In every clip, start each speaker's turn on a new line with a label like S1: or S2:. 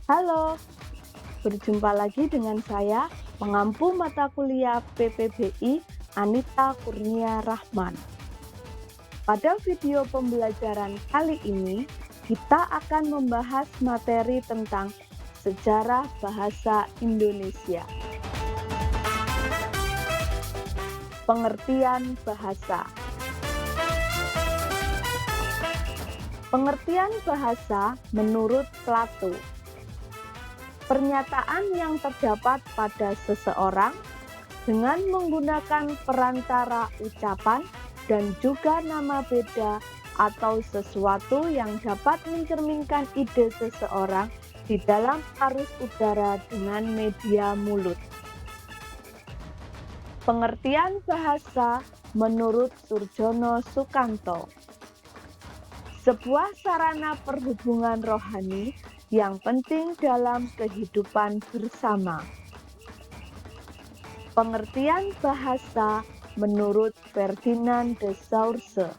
S1: Halo, berjumpa lagi dengan saya, pengampu mata kuliah PPBI Anita Kurnia Rahman. Pada video pembelajaran kali ini, kita akan membahas materi tentang sejarah bahasa Indonesia. Pengertian bahasa. Pengertian bahasa menurut Plato. Pernyataan yang terdapat pada seseorang dengan menggunakan perantara ucapan dan juga nama beda atau sesuatu yang dapat mencerminkan ide seseorang di dalam arus udara dengan media mulut. Pengertian bahasa menurut Surjono Sukanto. Sebuah sarana perhubungan rohani yang penting dalam kehidupan bersama. Pengertian bahasa menurut Ferdinand de Saussure.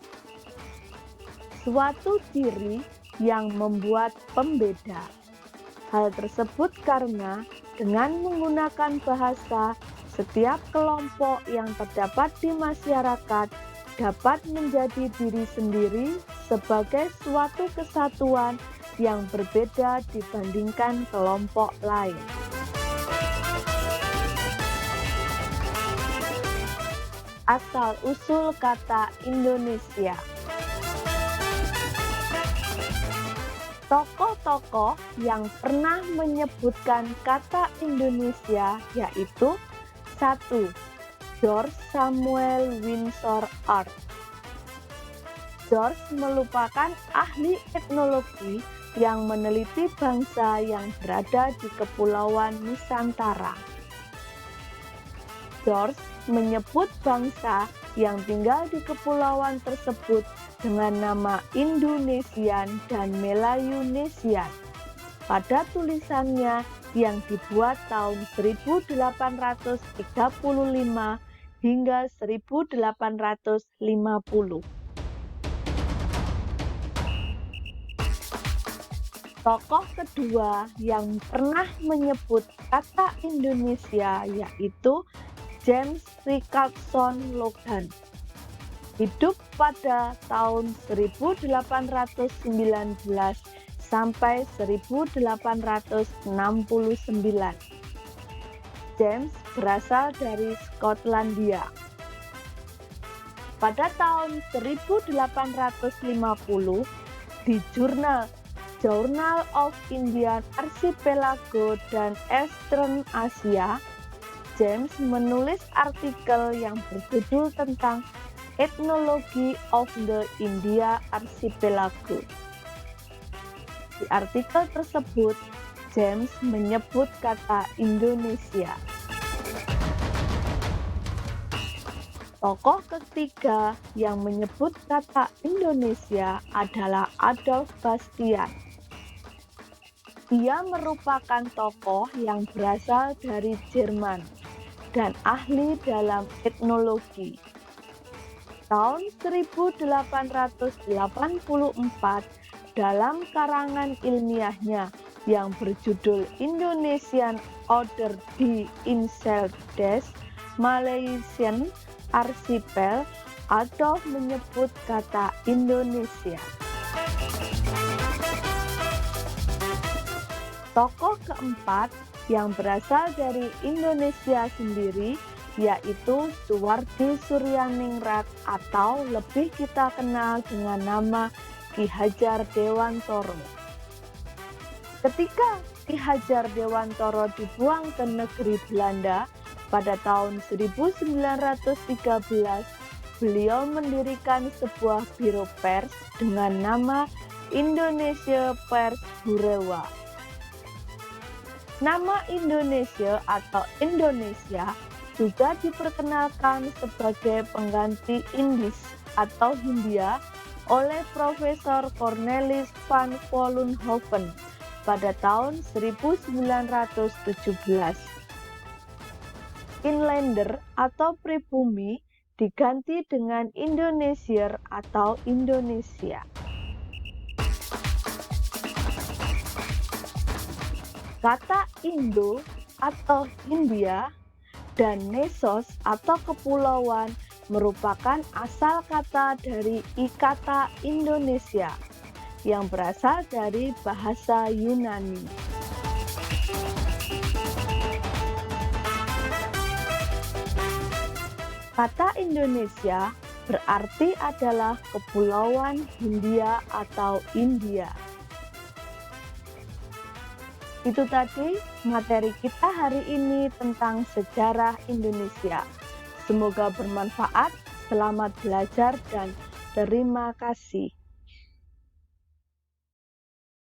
S1: Suatu ciri yang membuat pembeda. Hal tersebut karena dengan menggunakan bahasa, setiap kelompok yang terdapat di masyarakat dapat menjadi diri sendiri sebagai suatu kesatuan yang berbeda dibandingkan kelompok lain. Asal-usul kata Indonesia. Tokoh-tokoh yang pernah menyebutkan kata Indonesia yaitu 1. George Samuel Windsor Art. George merupakan ahli etnologi yang meneliti bangsa yang berada di Kepulauan Nusantara. George menyebut bangsa yang tinggal di kepulauan tersebut dengan nama Indonesian dan Melayunesian. Pada tulisannya yang dibuat tahun 1835 hingga 1850. Tokoh kedua yang pernah menyebut kata Indonesia yaitu James Richardson Logan. Hidup pada tahun 1819 sampai 1869. James berasal dari Skotlandia. Pada tahun 1850 di Journal of Indian Archipelago dan Eastern Asia, James menulis artikel yang berjudul tentang Ethnology of the India Archipelago. Di artikel tersebut, James menyebut kata Indonesia. Tokoh ketiga yang menyebut kata Indonesia adalah Adolf Bastian. Dia merupakan tokoh yang berasal dari Jerman dan ahli dalam etnologi. Tahun 1884, dalam karangan ilmiahnya yang berjudul Indonesian Order di Inseldes Malaysian Archipel, Adolf menyebut kata Indonesia. Tokoh keempat yang berasal dari Indonesia sendiri yaitu Suwardi Suryaningrat atau lebih kita kenal dengan nama Ki Hajar Dewantoro. Ketika Ki Hajar Dewantoro dibuang ke negeri Belanda pada tahun 1913, beliau mendirikan sebuah biro pers dengan nama Indonesia Pers Bureau. Nama Indonesia atau Indonesia juga diperkenalkan sebagai pengganti Indis atau Hindia oleh Profesor Cornelis van Vollenhoven pada tahun 1917. Inlander atau pribumi diganti dengan Indonesier atau Indonesia. Kata Indo atau Hindia dan Nesos atau kepulauan merupakan asal kata dari kata Indonesia yang berasal dari bahasa Yunani. Kata Indonesia berarti adalah kepulauan Hindia atau India. Itu tadi materi kita hari ini tentang sejarah Indonesia. Semoga bermanfaat, selamat belajar, dan terima kasih.